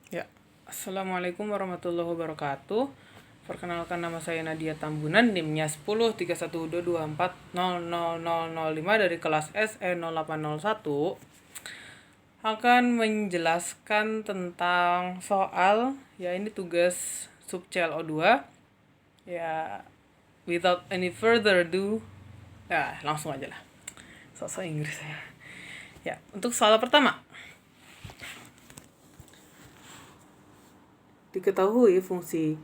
Ya, Assalamualaikum warahmatullahi wabarakatuh. Perkenalkan, nama saya Nadia Tambunan, NIM-nya 103122240005 dari kelas SE0801. Akan menjelaskan tentang soal, ya ini tugas sub CLO2. Ya, without any further ado, ya langsung aja lah. Sosok Inggris saya. Ya, untuk soal pertama. Diketahui fungsi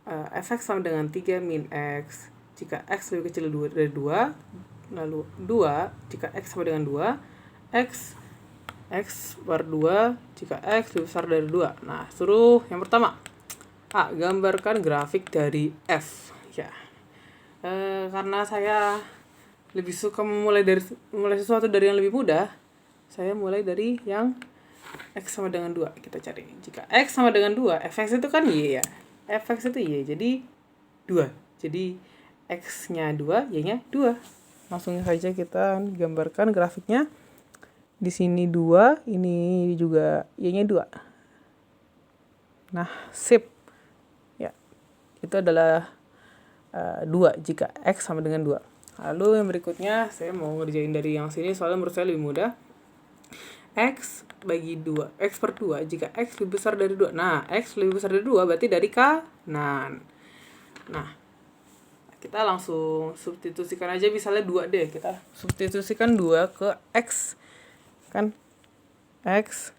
fx sama dengan 3 min x jika x lebih kecil dari 2, lalu 2 jika x sama dengan 2, x per 2 jika x lebih besar dari 2. Nah, suruh yang pertama. A. Gambarkan grafik dari f. Ya. Karena saya lebih suka memulai sesuatu dari yang lebih mudah, saya mulai dari yang X sama dengan 2. Kita cari. Jika X sama dengan 2, fx itu kan Y ya. Fx itu Y, jadi 2. Jadi X-nya 2, Y-nya 2. Langsung saja kita gambarkan grafiknya. Di sini 2, ini juga Y-nya 2. Nah, sip. Ya, itu adalah 2 jika X sama dengan 2. Lalu yang berikutnya, saya mau ngerjain dari yang sini soalnya menurut saya lebih mudah. X bagi 2, X per 2 jika X lebih besar dari 2. Nah, X lebih besar dari 2 berarti dari kanan. Nah, kita langsung substitusikan aja, misalnya 2 deh. Kita substitusikan 2 ke X. Kan X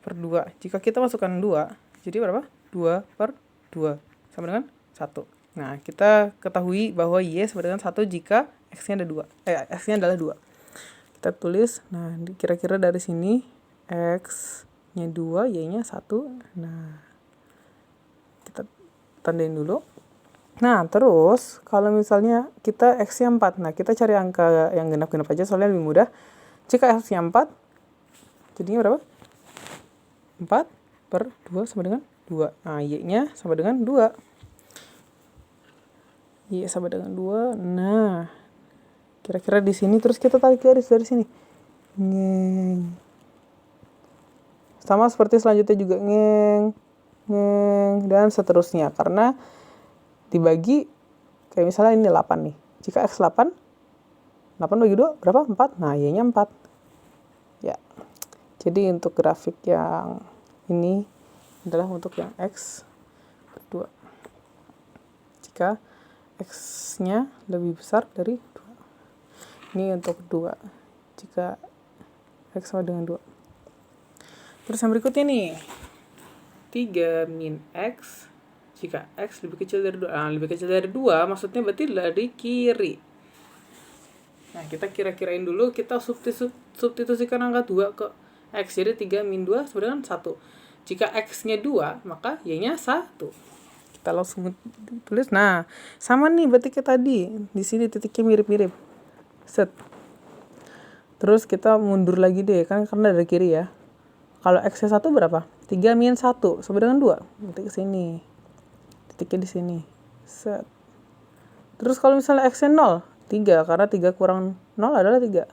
per 2. Jika kita masukkan 2, jadi berapa? 2 per 2 sama dengan 1. Nah, kita ketahui bahwa Y sama dengan 1 jika X-nya ada 2. X-nya adalah 2. Kita tulis, nah kira-kira dari sini X-nya 2, Y-nya 1. Nah, kita tandain dulu. Nah, terus kalau misalnya kita X-nya 4. Nah, kita cari angka yang genap-genap aja soalnya lebih mudah. Jika X-nya 4, jadinya berapa? 4 per 2 sama dengan 2. Nah, Y-nya sama dengan 2. Y sama dengan 2. Nah, kira-kira di sini terus kita tarik garis dari sini. Ngeng. Sama seperti selanjutnya juga ngeng, dan seterusnya. Karena dibagi, kayak misalnya ini 8 nih. Jika X 8, 8 bagi 2 berapa? 4. Nah, Y-nya 4. Ya. Jadi untuk grafik yang ini adalah untuk yang X per 2. Jika X-nya lebih besar dari 2. Ini untuk 2. Jika X sama dengan 2. Terus yang berikutnya nih. 3 min X jika X lebih kecil dari 2. Nah, lebih kecil dari 2 maksudnya berarti dari kiri. Nah, kita kira-kirain dulu, kita substitusikan angka 2 ke X. Jadi 3 min 2 sama dengan 1. Jika X-nya 2, maka Y-nya 1. Kita langsung tulis. Nah, sama nih berarti kayak tadi. Di sini titiknya mirip-mirip. Set. Terus kita mundur lagi deh, kan karena dari kiri ya. Kalau X-nya 1 berapa? 3 min 1 sama dengan 2. Berarti ke sini. Titiknya di sini. Set. Terus kalau misalnya X-nya 0, 3. Karena 3 kurang 0 adalah 3.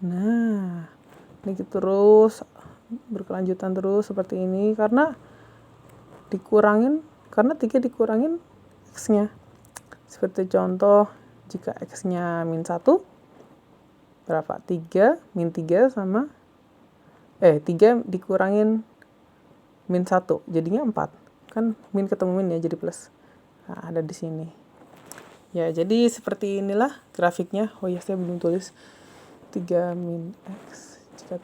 Nah, ini terus berkelanjutan terus seperti ini. Karena 3 dikurangin X-nya. Seperti contoh, jika X-nya min 1, berapa? 3 min 3 sama 3 dikurangin min 1, jadinya 4. Kan min ketemu min ya, jadi plus. Nah, ada di sini. Ya, jadi seperti inilah grafiknya. Oh ya, saya belum tulis 3 min X jika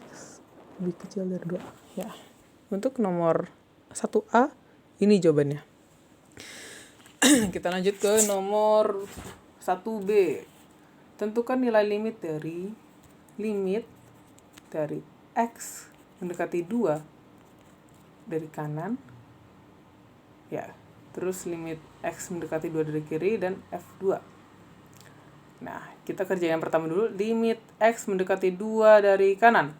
X lebih kecil dari 2. Ya. Untuk nomor 1A, ini jawabannya. Kita lanjut ke nomor 1B. Tentukan nilai limit dari X mendekati 2 dari kanan. Ya, terus limit X mendekati 2 dari kiri dan F2. Nah, kita kerja yang pertama dulu. Limit X mendekati 2 dari kanan.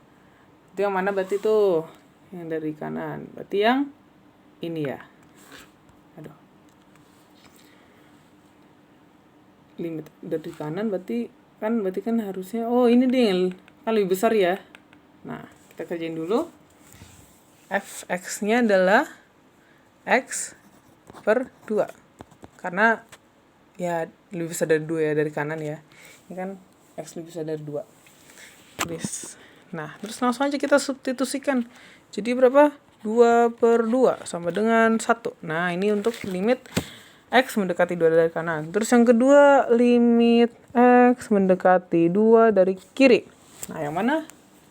Itu yang mana berarti tuh? Yang dari kanan. Berarti yang ini ya. Aduh. Limit dari kanan berarti kan harusnya, oh ini deh kan lebih besar ya. Nah, kita kerjain dulu. fx-nya adalah x per 2. Karena ya lebih besar dari 2 ya, dari kanan ya. Ini kan x lebih besar dari 2. Nah, terus langsung aja kita substitusikan. Jadi berapa? 2 per 2 sama dengan 1. Nah, ini untuk limit x mendekati 2 dari kanan. Terus yang kedua, limit x mendekati 2 dari kiri. Nah, yang mana?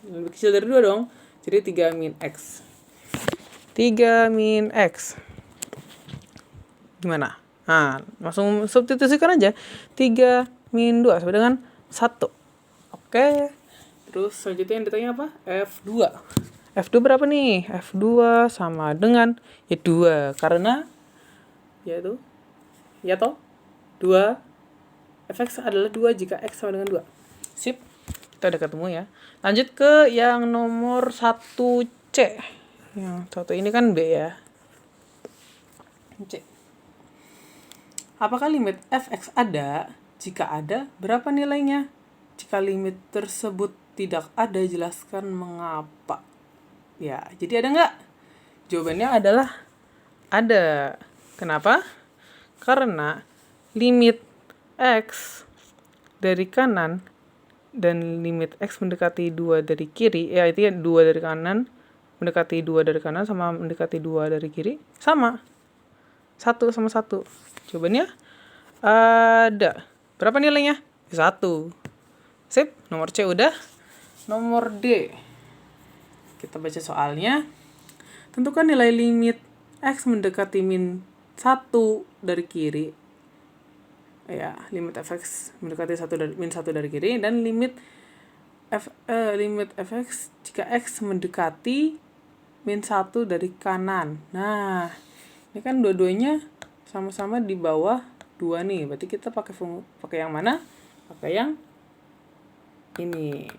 Lebih kecil dari 2 dong. Jadi 3 min x. 3 min x. Gimana? Nah, langsung substitusikan aja. 3 min 2 sama dengan 1. Oke. Terus selanjutnya yang ditanya apa? F2. F2 berapa nih? F2 sama dengan 2. Karena yaitu ya toh 2 fx adalah 2 jika x sama dengan 2. Sip. Kita udah ketemu ya. Lanjut ke yang nomor 1C. Yang satu ini kan B ya. C. Apakah limit fx ada? Jika ada, berapa nilainya? Jika limit tersebut tidak ada, jelaskan mengapa. Ya, jadi ada nggak? Jawabannya adalah ada. Kenapa? Karena limit x dari kanan dan limit x mendekati 2 dari kiri, ya itu ya 2 dari kanan, mendekati 2 dari kanan sama mendekati 2 dari kiri, sama. 1 sama 1. Jawabannya ada. Berapa nilainya? 1. Sip, nomor C udah. Nomor D. Kita baca soalnya. Tentukan nilai limit x mendekati min 1 dari kiri. Ya, limit fx mendekati 1 dari min 1 dari kiri dan limit fx jika x mendekati min 1 dari kanan. Nah, ini kan dua-duanya sama-sama di bawah 2 nih. Berarti kita pakai yang mana? Pakai yang ini.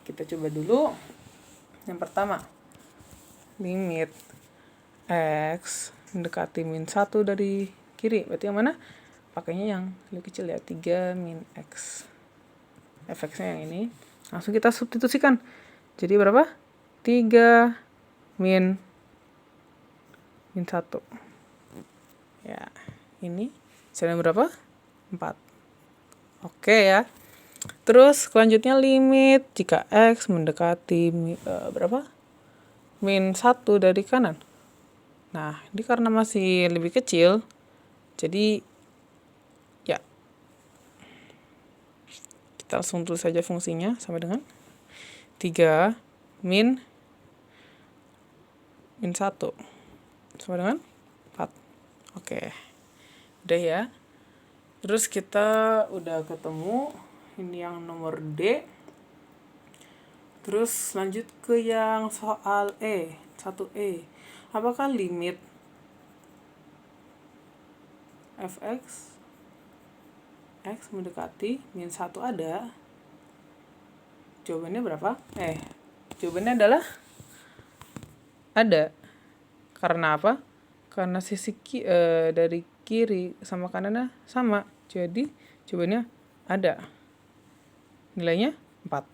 Kita coba dulu. Yang pertama, limit x mendekati min 1 dari kiri. Berarti yang mana? Pakainya yang lebih kecil ya, 3 min x. Fx-nya yang ini. Langsung kita substitusikan. Jadi berapa? 3 min 1. Ya, ini hasilnya berapa? 4. Oke ya. Terus selanjutnya limit jika x mendekati berapa? Min 1 dari kanan. Nah, ini karena masih lebih kecil, jadi ya kita langsung tulis saja fungsinya sama dengan 3 min 1 sama dengan 4. Oke. Udah ya. Terus kita udah ketemu ini yang nomor D. Terus lanjut ke yang soal 1E. Apakah limit fx x mendekati min 1 ada? Jawabannya berapa? Jawabannya adalah ada. Karena apa? Karena sisi dari kiri sama kanannya sama. Jadi jawabannya ada. Nilainya 4.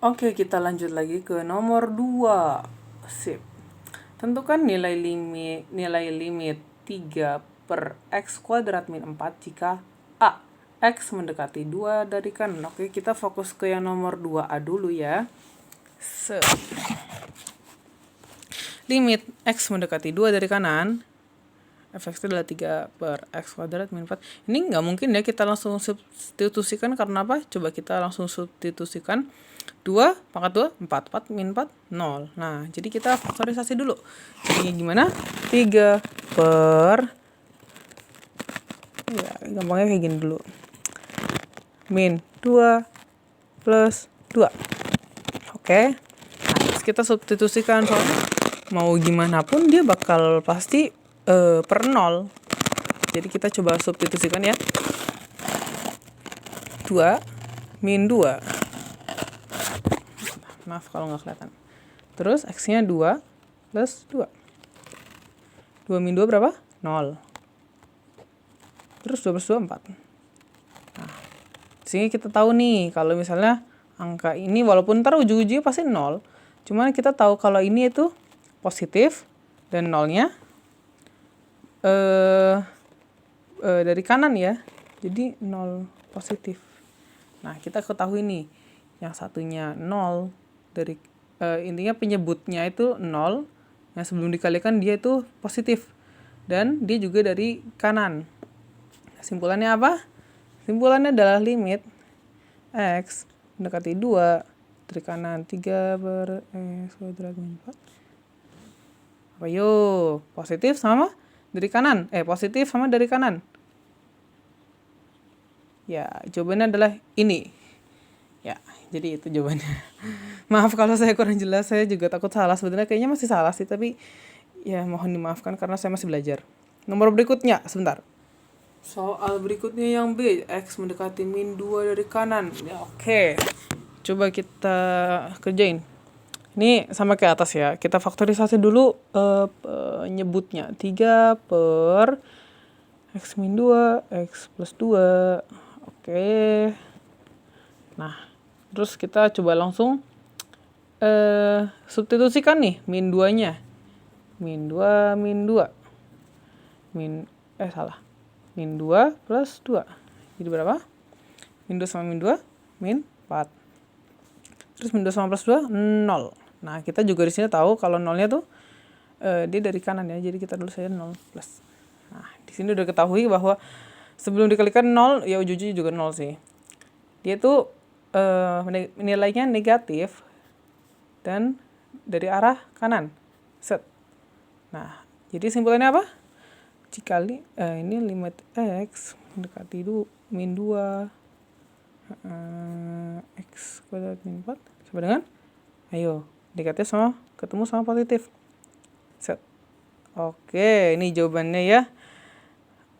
Oke, kita lanjut lagi ke nomor 2. Sip. Tentukan nilai limit 3 per x kuadrat min 4 jika a x mendekati 2 dari kanan. Oke, kita fokus ke yang nomor 2A dulu ya. Limit x mendekati 2 dari kanan, fx itu adalah 3 per x kuadrat min 4. Ini nggak mungkin ya kita langsung substitusikan, karena apa? Coba kita langsung substitusikan. 2 pangkat 2, 4. 4 min 4, 0. Nah, jadi kita faktorisasi dulu. Jadi gimana? 3 per... Ya, gampangnya kayak gini dulu. Min 2 plus 2. Oke. Nah, terus kita substitusikan, soalnya mau gimana pun dia bakal pasti per 0. Jadi kita coba substitusikan ya. 2 min 2. Maaf kalau nggak kelihatan. Terus x-nya 2 plus 2. 2 min 2 berapa? 0. Terus 2 plus 2, 4. Nah, sini kita tahu nih, kalau misalnya angka ini, walaupun ntar ujung-ujungnya pasti 0, cuman kita tahu kalau ini itu positif dan nolnya dari kanan ya, jadi 0 positif. Nah, kita ketahui nih yang satunya 0 dari intinya penyebutnya itu 0, yang sebelum dikalikan dia itu positif dan dia juga dari kanan. Simpulannya apa? Simpulannya adalah limit X mendekati 2 dari kanan 3 per X kuadrat min 4. Apa yuk? Positif sama dari kanan. Positif sama dari kanan. Ya, jawabannya adalah ini. Ya, jadi itu jawabannya. Maaf kalau saya kurang jelas, saya juga takut salah. Sebenarnya kayaknya masih salah sih, tapi ya mohon dimaafkan karena saya masih belajar. Nomor berikutnya, sebentar. Soal berikutnya yang B, X mendekati min 2 dari kanan. Ya, oke. Coba kita kerjain. Ini sama kayak atas ya. Kita faktorisasi dulu nyebutnya. 3 per X min 2, X plus 2. Oke. Nah, terus kita coba langsung substitusikan nih min 2-nya. Min 2, min 2. Min 2 plus 2. Jadi berapa? Min 2 sama min 2, min 4. Terus min 2 sama plus 2, 0. Nah, kita juga di sini tahu kalau nolnya tuh dia dari kanan ya. Jadi kita tulis saja 0 plus. Nah, di sini udah ketahui bahwa sebelum dikalikan 0, ya ujung-ujungnya juga 0 sih. Dia tuh nilainya negatif dan dari arah kanan. Set. Nah, jadi simpulannya apa? Jika ini limit X mendekati min 2 X kuadrat min 4 sama dengan, ayo, negatif sama ketemu sama positif. Set. Oke, ini jawabannya ya.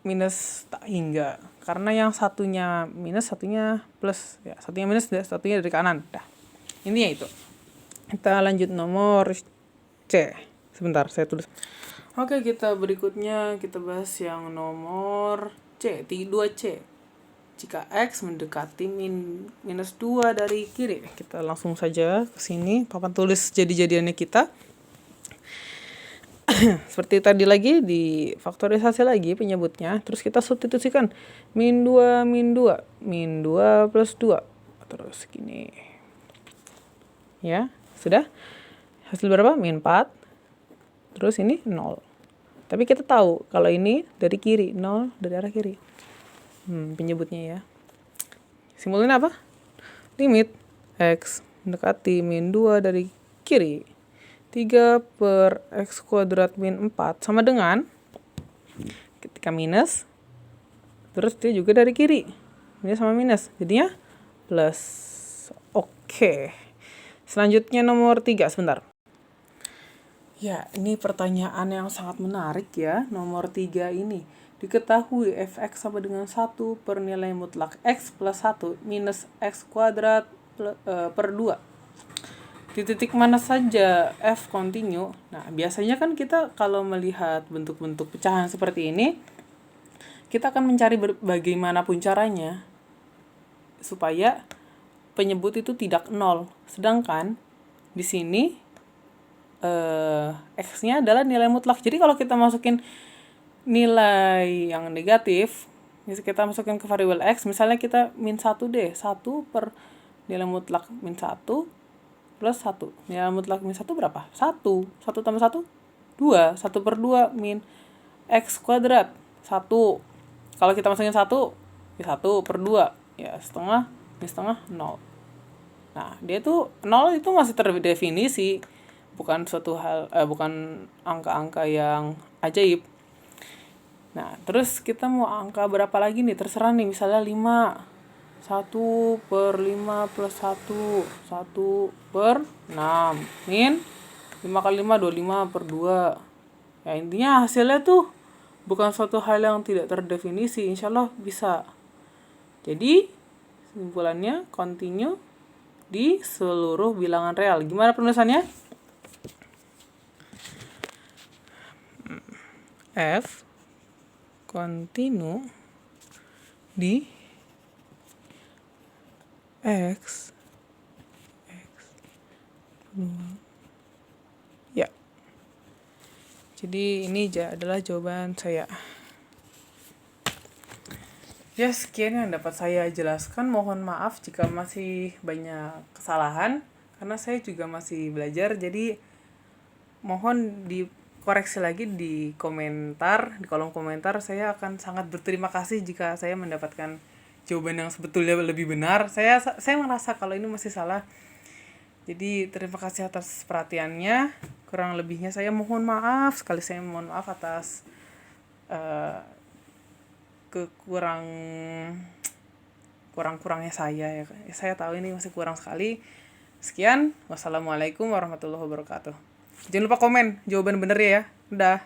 Minus tak hingga. Karena yang satunya minus, satunya plus. Ya, satunya minus, satunya dari kanan. Dah. Intinya itu. Kita lanjut nomor C. Sebentar, saya tulis. Oke, kita berikutnya kita bahas yang nomor C, 2C. Jika X mendekati minus 2 dari kiri. Kita langsung saja ke sini, papan tulis jadi-jadiannya kita. Seperti tadi lagi, di faktorisasi lagi penyebutnya. Terus kita substitusikan. Min 2, min 2. Min 2 plus 2. Terus gini. Ya, sudah. Hasil berapa? Min 4. Terus ini 0. Tapi kita tahu kalau ini dari kiri, 0 dari arah kiri. Penyebutnya ya. Simbolnya apa? Limit X mendekati min 2 dari kiri. 3 per X kuadrat min 4 sama dengan, ketika minus, terus dia juga dari kiri. Minus sama minus, jadinya plus. Oke. Selanjutnya nomor 3, sebentar. Ya, ini pertanyaan yang sangat menarik ya, nomor 3 ini. Diketahui fx sama dengan 1 per nilai mutlak x plus 1 minus x kuadrat per 2. Di titik mana saja f kontinu. Nah, biasanya kan kita kalau melihat bentuk-bentuk pecahan seperti ini, kita akan mencari bagaimanapun caranya supaya penyebut itu tidak 0. Sedangkan di sini X-nya adalah nilai mutlak. Jadi kalau kita masukin nilai yang negatif, kita masukin ke variabel X, misalnya kita min 1 deh, 1 per nilai mutlak min 1 plus 1. Nilai mutlak min 1 berapa? 1. 1 tambah 1? 2. 1 per 2 min X kuadrat. 1. Kalau kita masukin 1, ya 1 per 2. Ya setengah, ini setengah, 0. Nah, dia tuh 0 itu masih terdefinisi. Bukan suatu hal, bukan angka-angka yang ajaib. Nah, terus kita mau angka berapa lagi nih? Terserah nih, misalnya 5. 1 per 5 plus 1. 1 per 6. Min 5 kali 5, 25 per 2. Ya, intinya hasilnya tuh bukan suatu hal yang tidak terdefinisi. Insya Allah bisa. Jadi, kesimpulannya continue di seluruh bilangan real. Gimana penulisannya? F kontinu di X Ya. Jadi ini adalah jawaban saya. Ya, sekian yang dapat saya jelaskan. Mohon maaf jika masih banyak kesalahan, karena saya juga masih belajar. Jadi, mohon dikoreksi lagi di komentar, di kolom komentar. Saya akan sangat berterima kasih jika saya mendapatkan jawaban yang sebetulnya lebih benar. Saya merasa kalau ini masih salah. Jadi, terima kasih atas perhatiannya. Kurang lebihnya saya mohon maaf sekali. Saya mohon maaf atas kurangnya saya ya. Saya tahu ini masih kurang sekali. Sekian, wassalamualaikum warahmatullahi wabarakatuh. Jangan lupa komen jawaban bener ya. Udah.